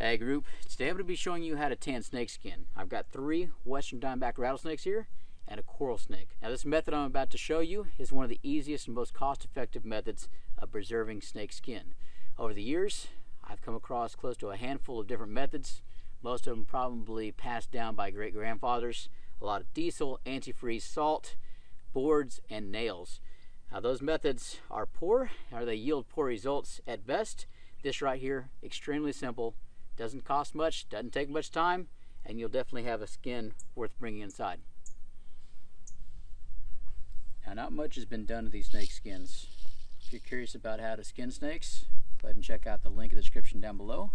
Hey group, today I'm going to be showing you how to tan snake skin. I've got 3 western diamondback rattlesnakes here and a coral snake. Now this method I'm about to show you is one of the easiest and most cost-effective methods of preserving snake skin. Over the years, I've come across close to a handful of different methods, most of them probably passed down by great-grandfathers. A lot of diesel, antifreeze, salt, boards, and nails. Now those methods are poor, or they yield poor results at best. This right here, extremely simple. Doesn't cost much, doesn't take much time, and you'll definitely have a skin worth bringing inside. Now, not much has been done to these snake skins. If you're curious about how to skin snakes, go ahead and check out the link in the description down below.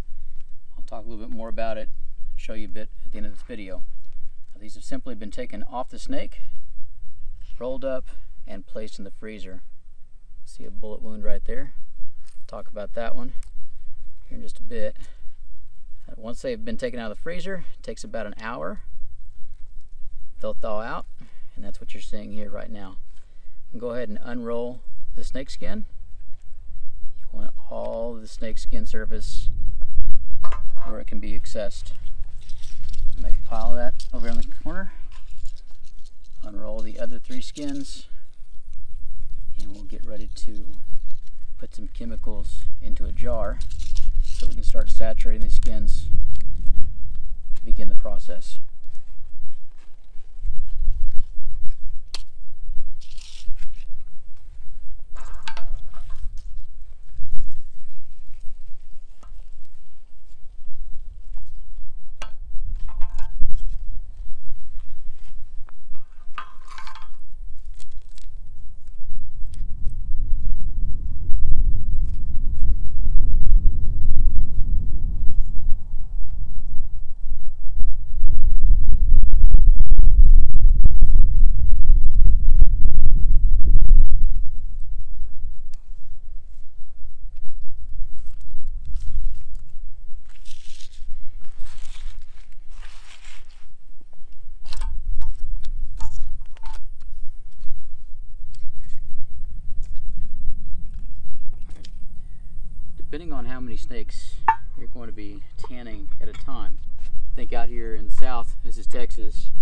I'll talk a little bit more about it, show you a bit at the end of this video. Now, these have simply been taken off the snake, rolled up, and placed in the freezer. See a bullet wound right there? I'll talk about that one here in just a bit. Once they've been taken out of the freezer, it takes about an hour. They'll thaw out, and that's what you're seeing here right now. And go ahead and unroll the snake skin. You want all of the snake skin surface where it can be accessed. Make a pile of that over in the corner. Unroll the other 3 skins, and we'll get ready to put some chemicals into a jar so we can start saturating these skins, begin the process. Depending on how many snakes you're going to be tanning at a time. I think out here in the south, this is Texas,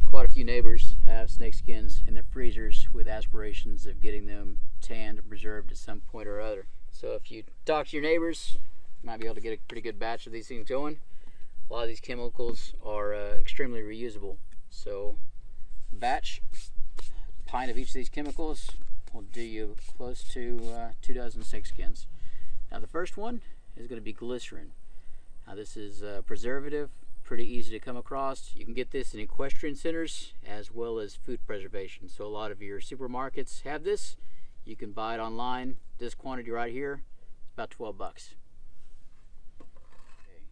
quite a few neighbors have snake skins in their freezers with aspirations of getting them tanned and preserved at some point or other. So if you talk to your neighbors, you might be able to get a pretty good batch of these things going. A lot of these chemicals are extremely reusable. So a batch, a pint of each of these chemicals will do you close to 2 dozen snake skins. Now the first one is going to be glycerin. Now this is a preservative, pretty easy to come across. You can get this in equestrian centers as well as food preservation. So a lot of your supermarkets have this. You can buy it online. This quantity right here is about 12 bucks. Okay.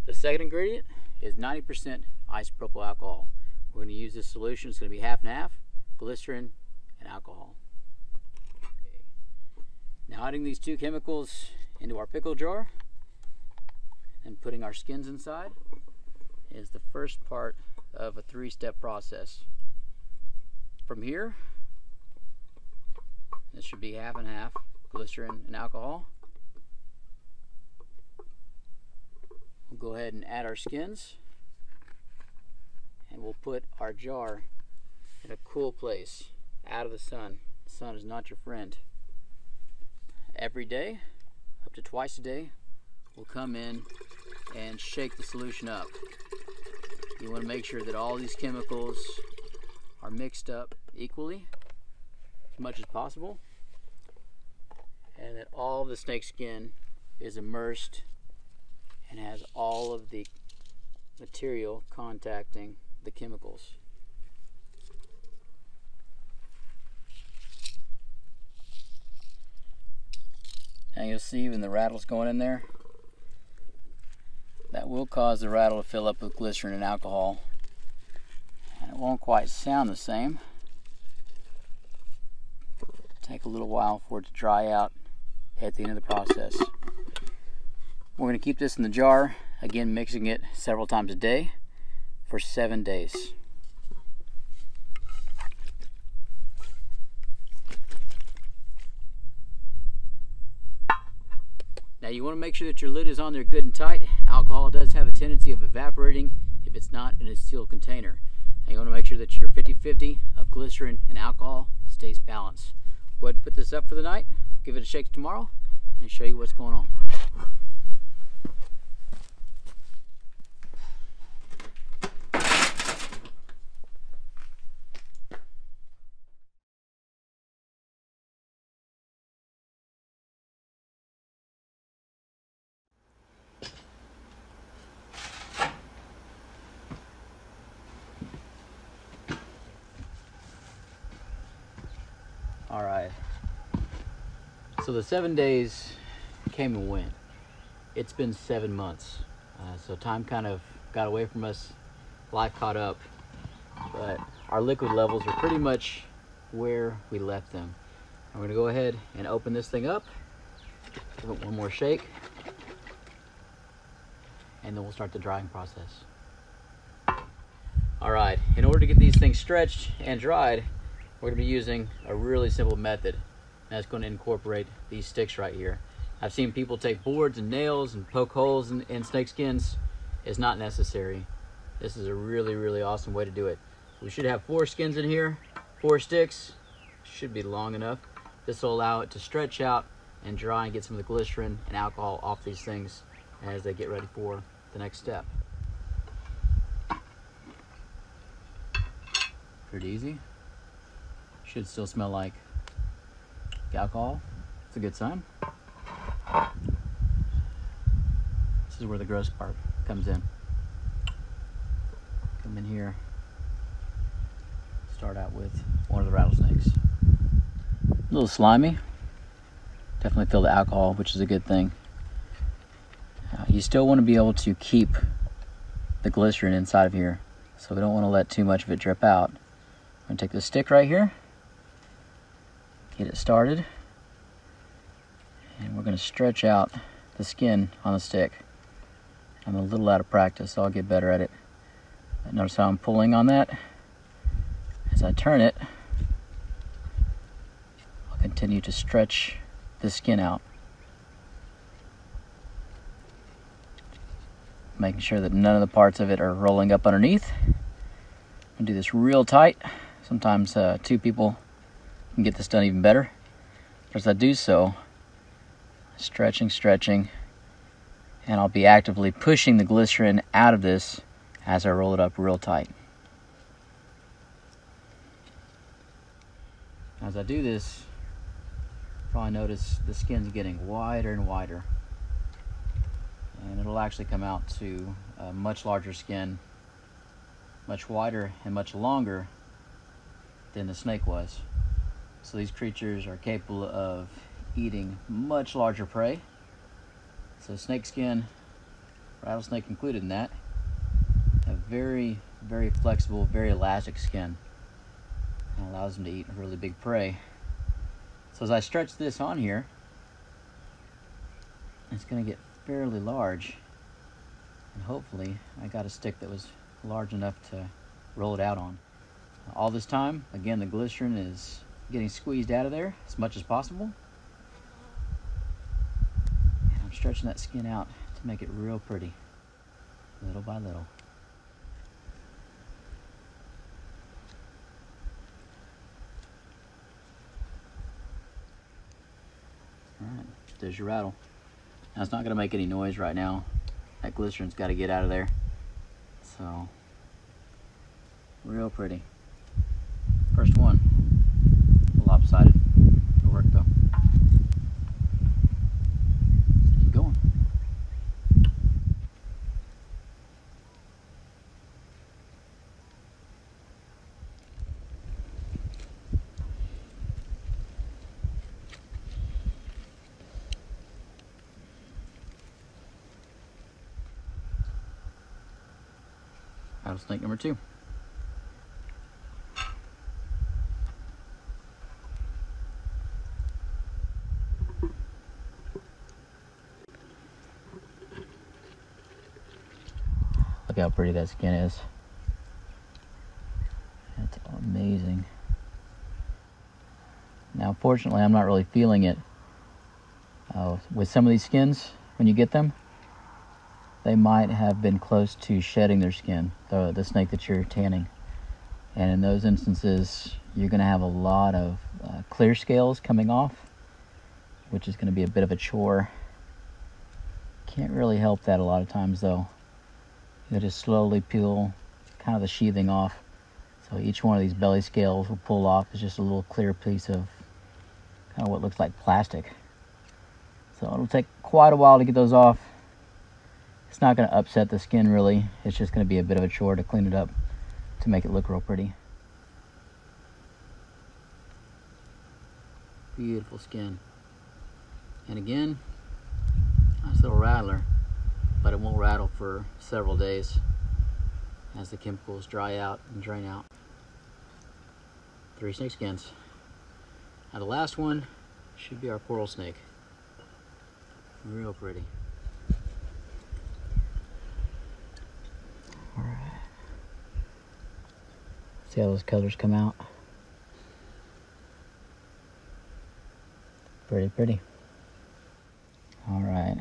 The second ingredient is 90% isopropyl alcohol. We're going to use this solution. It's going to be half and half, glycerin and alcohol. Now adding these 2 chemicals into our pickle jar and putting our skins inside is the first part of a 3-step process. From here, this should be half and half, glycerin and alcohol. We'll go ahead and add our skins, and we'll put our jar in a cool place, out of the sun. The sun is not your friend. Every day, up to twice a day, we'll come in and shake the solution up. You want to make sure that all these chemicals are mixed up equally as much as possible, and that all the snake skin is immersed and has all of the material contacting the chemicals. And you'll see when the rattle's going in there, that will cause the rattle to fill up with glycerin and alcohol. And it won't quite sound the same. Take a little while for it to dry out at the end of the process. We're going to keep this in the jar, again mixing it several times a day for 7 days. Now you want to make sure that your lid is on there good and tight. Alcohol does have a tendency of evaporating if it's not in a sealed container. And you want to make sure that your 50-50 of glycerin and alcohol stays balanced. Go ahead and put this up for the night, give it a shake tomorrow, and show you what's going on. All right, so the 7 days came and went. It's been 7 months. So time kind of got away from us, life caught up, but our liquid levels are pretty much where we left them. I'm gonna go ahead and open this thing up, give it one more shake, and then we'll start the drying process. All right, in order to get these things stretched and dried, we're going to be using a really simple method, and that's going to incorporate these sticks right here. I've seen people take boards and nails and poke holes in snake skins. It's not necessary. This is a really awesome way to do it. We should have 4 skins in here, 4 sticks. Should be long enough. This will allow it to stretch out and dry and get some of the glycerin and alcohol off these things as they get ready for the next step. Pretty easy. Should still smell like alcohol. It's a good sign. This is where the gross part comes in. Come in here. Start out with one of the rattlesnakes. A little slimy. Definitely feel the alcohol, which is a good thing. You still want to be able to keep the glycerin inside of here, so we don't want to let too much of it drip out. I'm going to take this stick right here, get it started, and we're going to stretch out the skin on the stick. I'm a little out of practice, so I'll get better at it. Notice how I'm pulling on that. As I turn it, I'll continue to stretch the skin out, making sure that none of the parts of it are rolling up underneath. I'm going to do this real tight. Sometimes 2 people can get this done even better. But as I do so, stretching, and I'll be actively pushing the glycerin out of this as I roll it up real tight. As I do this, you'll probably notice the skin's getting wider and wider. And it'll actually come out to a much larger skin, much wider and much longer than the snake was. So these creatures are capable of eating much larger prey. So snake skin, rattlesnake included in that, have very flexible, very elastic skin. And allows them to eat really big prey. So as I stretch this on here, it's going to get fairly large, and hopefully I got a stick that was large enough to roll it out on. All this time, again, the glycerin is getting squeezed out of there as much as possible, and I'm stretching that skin out to make it real pretty, little by little. Alright, there's your rattle. Now it's not going to make any noise right now. That glycerin's got to get out of there. So, real pretty. First one, lopsided. It'll work though. Keep going. Rattlesnake number 2. Look how pretty that skin is. That's amazing. Now, fortunately, I'm not really feeling it with some of these skins. when you get them, they might have been close to shedding their skin, the snake that you're tanning. And in those instances, you're going to have a lot of clear scales coming off, which is going to be a bit of a chore. Can't really help that a lot of times though. You just slowly peel kind of the sheathing off. So each one of these belly scales will pull off. It's just a little clear piece of kind of what looks like plastic. So it'll take quite a while to get those off. It's not going to upset the skin really. It's just going to be a bit of a chore to clean it up to make it look real pretty. Beautiful skin. And again, nice little rattler, but it won't rattle for several days as the chemicals dry out and drain out. 3 snake skins. Now the last one should be our coral snake. Real pretty. All right. See how those colors come out? Pretty pretty. All right.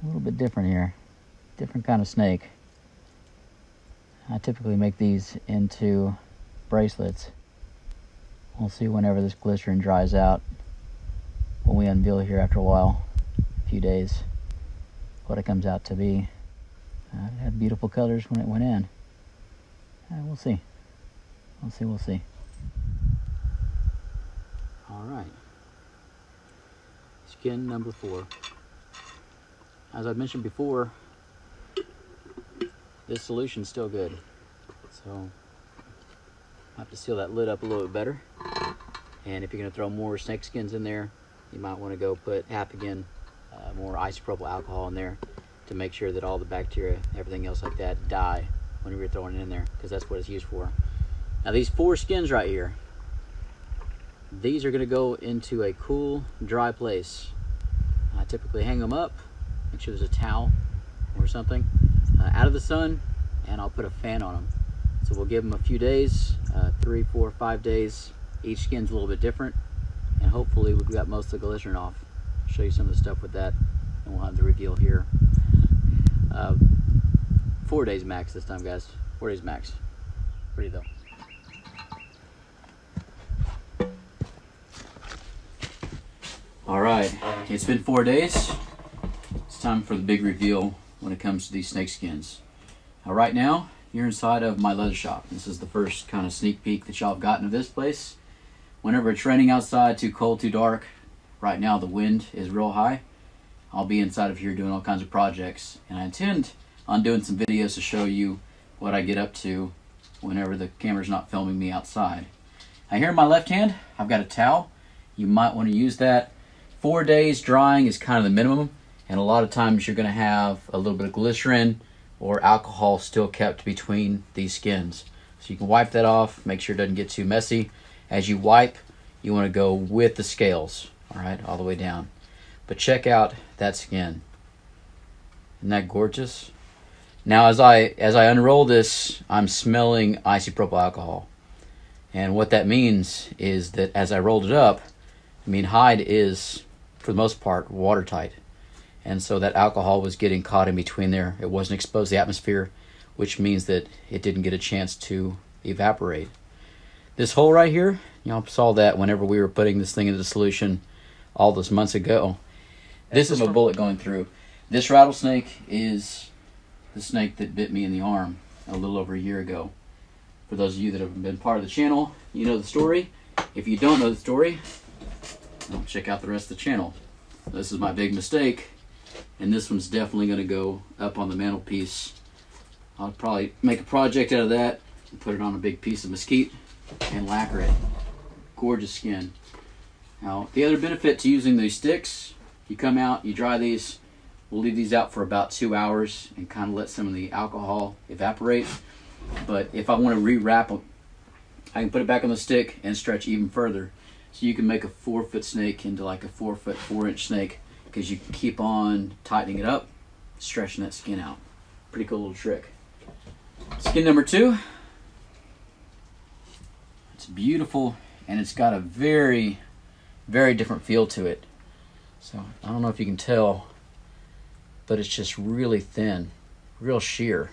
A little bit different here. Different kind of snake. I typically make these into bracelets. We'll see whenever this glycerin dries out, when we unveil here after a while, a few days, what it comes out to be. It had beautiful colors when it went in. We'll see. We'll see. All right. Skin number 4. As I mentioned before, this solution's still good. So I have to seal that lid up a little bit better. And if you're going to throw more snake skins in there, you might want to go put half again more isopropyl alcohol in there to make sure that all the bacteria, everything else like that, die whenever you're throwing it in there, because that's what it's used for. Now these 4 skins right here, these are going to go into a cool, dry place. I typically hang them up, make sure there's a towel or something out of the sun, and I'll put a fan on them. So we'll give them a few days, 3, 4, 5 days. Each skin's a little bit different, and hopefully we've got most of the glycerin off. I'll show you some of the stuff with that, and we'll have the reveal here. 4 days max this time, guys. 4 days max. Pretty though. All right, it's been 4 days. It's time for the big reveal when it comes to these snake skins. Now right now, you're inside of my leather shop. This is the first kind of sneak peek that y'all have gotten of this place. Whenever it's raining outside, too cold, too dark, right now the wind is real high, I'll be inside of here doing all kinds of projects. And I intend on doing some videos to show you what I get up to whenever the camera's not filming me outside. Now here in my left hand, I've got a towel. You might want to use that. 4 days drying is kind of the minimum, and a lot of times you're going to have a little bit of glycerin or alcohol still kept between these skins. So you can wipe that off, make sure it doesn't get too messy. As you wipe, you want to go with the scales, all right, all the way down. But check out that skin. Isn't that gorgeous? Now as I unroll this, I'm smelling isopropyl alcohol. And what that means is that as I rolled it up, hide is, for the most part, watertight. And so that alcohol was getting caught in between there. It wasn't exposed to the atmosphere, which means that it didn't get a chance to evaporate. This hole right here, y'all saw that whenever we were putting this thing into the solution all those months ago. This is a bullet going through. This rattlesnake is the snake that bit me in the arm a little over a year ago. For those of you that have been part of the channel, you know the story. If you don't know the story, well, check out the rest of the channel. This is my big mistake, and this one's definitely going to go up on the mantelpiece. I'll probably make a project out of that and put it on a big piece of mesquite and lacquer it. Gorgeous skin. Now, the other benefit to using these sticks, you come out, you dry these. We'll leave these out for about 2 hours and kind of let some of the alcohol evaporate. But if I want to re-wrap them, I can put it back on the stick and stretch even further. So you can make a 4-foot snake into like a 4-foot, 4-inch snake, because you can keep on tightening it up, stretching that skin out. Pretty cool little trick. Skin number 2. It's beautiful, and it's got a very, very different feel to it. So I don't know if you can tell, but it's just really thin, real sheer.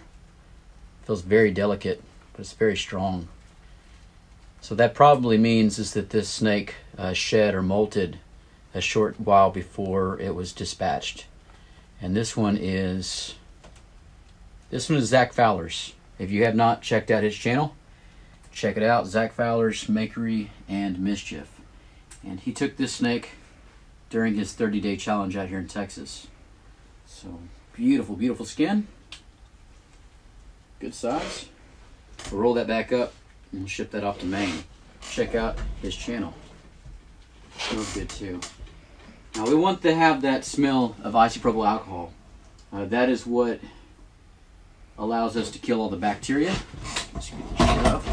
Feels very delicate, but it's very strong. So that probably means is that this snake shed or molted a short while before it was dispatched. And this one is Zach Fowler's. If you have not checked out his channel, check it out. Zach Fowler's Makery and Mischief. And he took this snake during his 30-day challenge out here in Texas. So beautiful, beautiful skin. Good size. We'll roll that back up and we'll ship that off to Maine. Check out his channel. Smells good too. Now we want to have that smell of isopropyl alcohol. That is what allows us to kill all the bacteria. Let's get this shit up.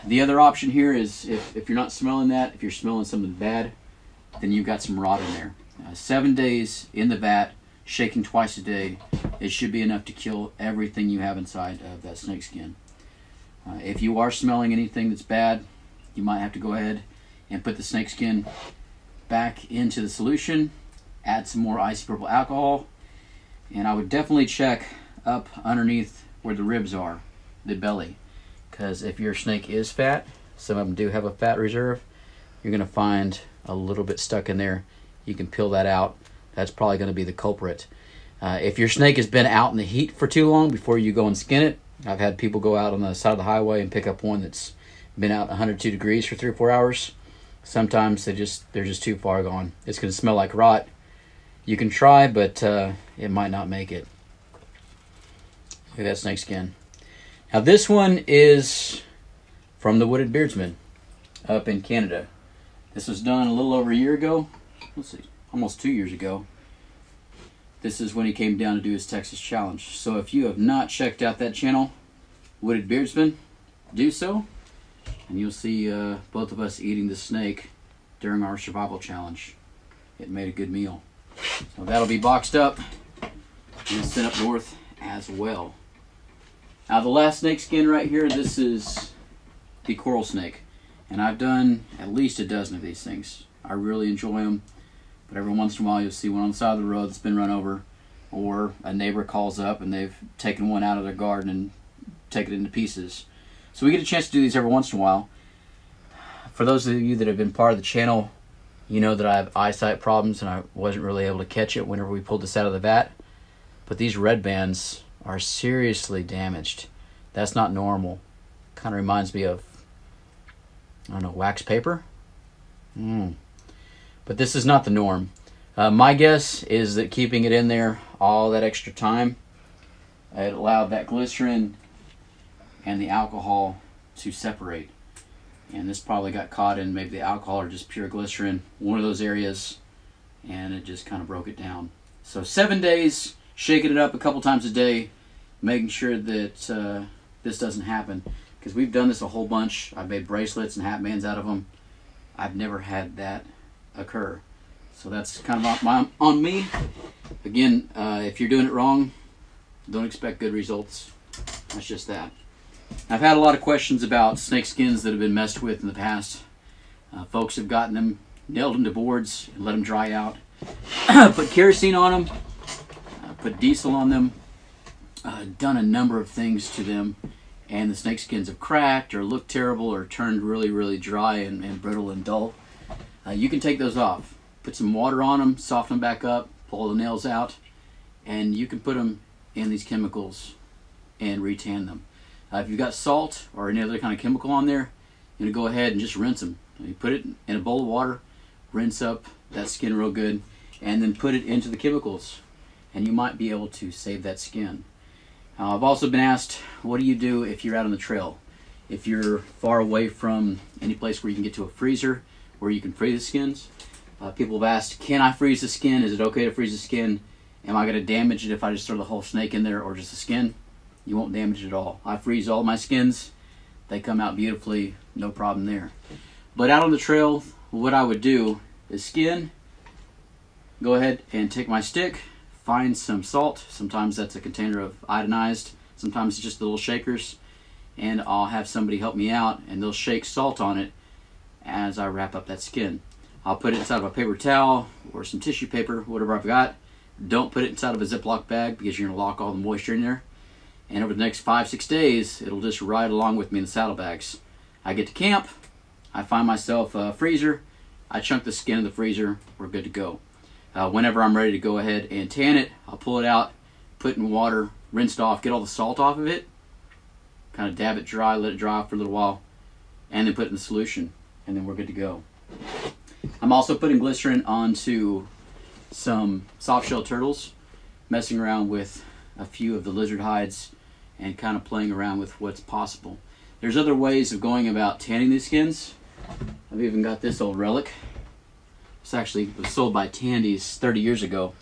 The other option here is if you're not smelling that, if you're smelling something bad, then you've got some rot in there. 7 days in the vat, shaking twice a day, it should be enough to kill everything you have inside of that snake skin. If you are smelling anything that's bad, you might have to go ahead and put the snake skin back into the solution, add some more isopropyl alcohol, and I would definitely check up underneath where the ribs are, the belly, because if your snake is fat, some of them do have a fat reserve, you're going to find a little bit stuck in there. You can peel that out. That's probably going to be the culprit. If your snake has been out in the heat for too long before you go and skin it, I've had people go out on the side of the highway and pick up one that's been out 102 degrees for 3 or 4 hours. Sometimes they're just too far gone. It's going to smell like rot. You can try, but it might not make it. Look at that snake skin. Now this one is from the Wooded Beardsman up in Canada. This was done a little over a year ago. Let's see, almost 2 years ago. This is when he came down to do his Texas challenge. So if you have not checked out that channel, Wooded Beardsman, do so. And you'll see both of us eating the snake during our survival challenge. It made a good meal. So that'll be boxed up and sent up north as well. Now the last snake skin right here, this is the coral snake. And I've done at least a dozen of these things. I really enjoy them. But every once in a while you'll see one on the side of the road that's been run over, or a neighbor calls up and they've taken one out of their garden and taken it into pieces. So we get a chance to do these every once in a while. For those of you that have been part of the channel, you know that I have eyesight problems and I wasn't really able to catch it whenever we pulled this out of the vat. But these red bands are seriously damaged. That's not normal. Kind of reminds me of, I don't know, wax paper? But this is not the norm. My guess is that keeping it in there all that extra time, it allowed that glycerin and the alcohol to separate. And this probably got caught in maybe the alcohol or just pure glycerin, one of those areas, and it just kind of broke it down. So 7 days, shaking it up a couple times a day, making sure that this doesn't happen. Because we've done this a whole bunch. I've made bracelets and hat bands out of them. I've never had that occur. So that's kind of on me. Again, if you're doing it wrong, don't expect good results. That's just that. I've had a lot of questions about snake skins that have been messed with in the past. Folks have gotten them, nailed them to boards, and let them dry out. Put kerosene on them, put diesel on them, done a number of things to them, and the snake skins have cracked or looked terrible or turned really, really dry and brittle and dull. You can take those off. Put some water on them, soften them back up, pull the nails out, and you can put them in these chemicals and retan them. If you've got salt or any other kind of chemical on there, you're going to go ahead and just rinse them. You put it in a bowl of water, rinse up that skin real good, and then put it into the chemicals, and you might be able to save that skin. I've also been asked, what do you do if you're out on the trail? If you're far away from any place where you can get to a freezer, where you can freeze the skins. People have asked, can I freeze the skin? Is it okay to freeze the skin? Am I going to damage it if I just throw the whole snake in there or just the skin? You won't damage it at all. I freeze all my skins. They come out beautifully, no problem there. But out on the trail, what I would do is skin, go ahead and take my stick, find some salt. Sometimes that's a container of iodinized, sometimes it's just the little shakers, and I'll have somebody help me out and they'll shake salt on it as I wrap up that skin. I'll put it inside of a paper towel or some tissue paper, whatever I've got. Don't put it inside of a Ziploc bag because you're gonna lock all the moisture in there. And over the next 5-6 days, it'll just ride along with me in the saddlebags. I get to camp, I find myself a freezer, I chunk the skin in the freezer, we're good to go. Whenever I'm ready to go ahead and tan it, I'll pull it out, put it in water, rinse it off, get all the salt off of it, kind of dab it dry, let it dry for a little while, and then put it in the solution, and then we're good to go. I'm also putting glycerin onto some soft shell turtles, messing around with a few of the lizard hides and kind of playing around with what's possible. There's other ways of going about tanning these skins. I've even got this old relic. It was sold by Tandy's 30 years ago.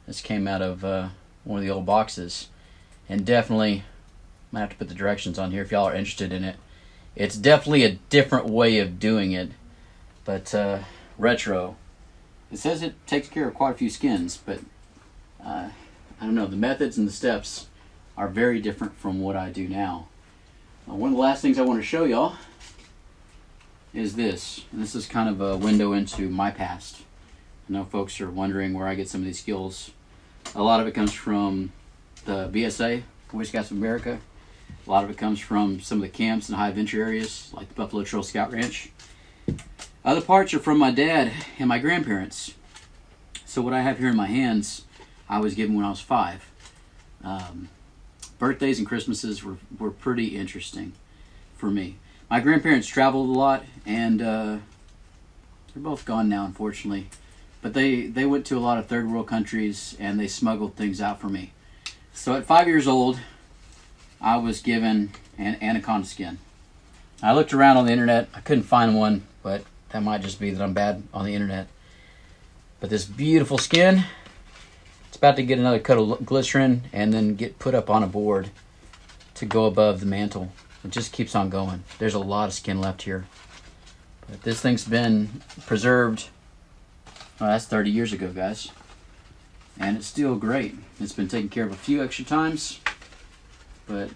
This came out of one of the old boxes, and definitely might have to put the directions on here if y'all are interested in it. It's definitely a different way of doing it, but retro. It says it takes care of quite a few skins, but I don't know, the methods and the steps are very different from what I do now. One of the last things I want to show y'all is this, and this is kind of a window into my past. I know folks are wondering where I get some of these skills. A lot of it comes from the BSA, Boy Scouts of America. A lot of it comes from some of the camps and high adventure areas, like the Buffalo Trail Scout Ranch. Other parts are from my dad and my grandparents. So what I have here in my hands, I was given when I was 5. Birthdays and Christmases were pretty interesting for me. My grandparents traveled a lot, and they're both gone now, unfortunately. But they went to a lot of third world countries, and they smuggled things out for me. So at 5 years old, I was given an anaconda skin. I looked around on the internet. I couldn't find one, but that might just be that I'm bad on the internet. But this beautiful skin, it's about to get another coat of glycerin and then get put up on a board to go above the mantle. It just keeps on going. There's a lot of skin left here. But this thing's been preserved, well, that's 30 years ago, guys. And it's still great. It's been taken care of a few extra times, but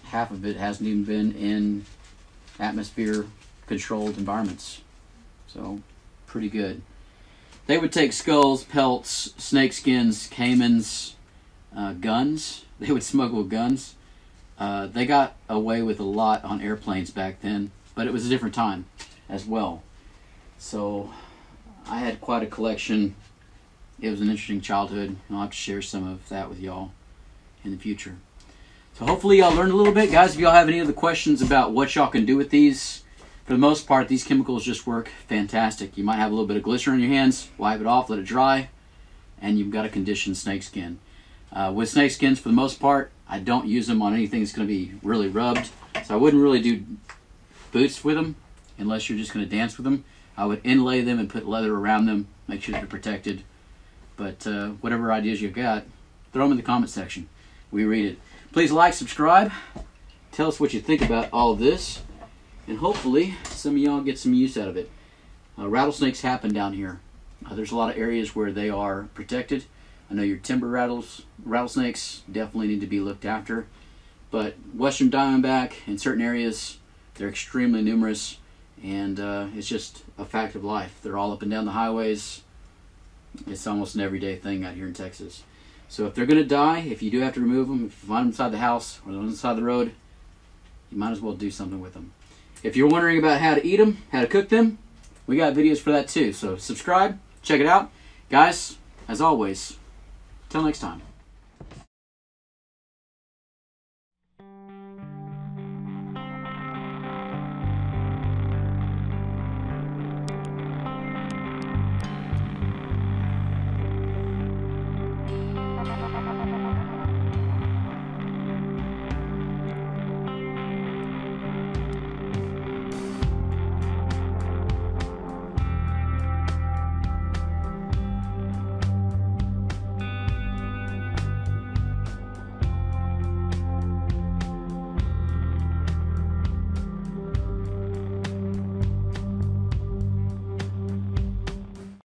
half of it hasn't even been in atmosphere controlled environments. So, pretty good. They would take skulls, pelts, snake skins, caimans, guns. They would smuggle guns. They got away with a lot on airplanes back then, but it was a different time as well. So I had quite a collection. It was an interesting childhood, and I'll have to share some of that with y'all in the future. So hopefully y'all learned a little bit. Guys, if y'all have any other questions about what y'all can do with these, for the most part, these chemicals just work fantastic. You might have a little bit of glycerin in your hands, wipe it off, let it dry, and you've got a conditioned snake skin. With snake skins, for the most part, I don't use them on anything that's going to be really rubbed. So I wouldn't really do boots with them unless you're just going to dance with them. I would inlay them and put leather around them, make sure they're protected. But whatever ideas you've got, throw them in the comment section. We read it. Please like, subscribe. Tell us what you think about all of this. And hopefully some of y'all get some use out of it. Rattlesnakes happen down here. There's a lot of areas where they are protected. I know your timber rattlesnakes definitely need to be looked after. But western diamondback in certain areas, they're extremely numerous. And it's just a fact of life. They're all up and down the highways. It's almost an everyday thing out here in Texas. So if they're going to die, if you do have to remove them, if you find them inside the house or inside the road, you might as well do something with them. If you're wondering about how to eat them, how to cook them, we got videos for that too. So subscribe, check it out. Guys, as always, till next time.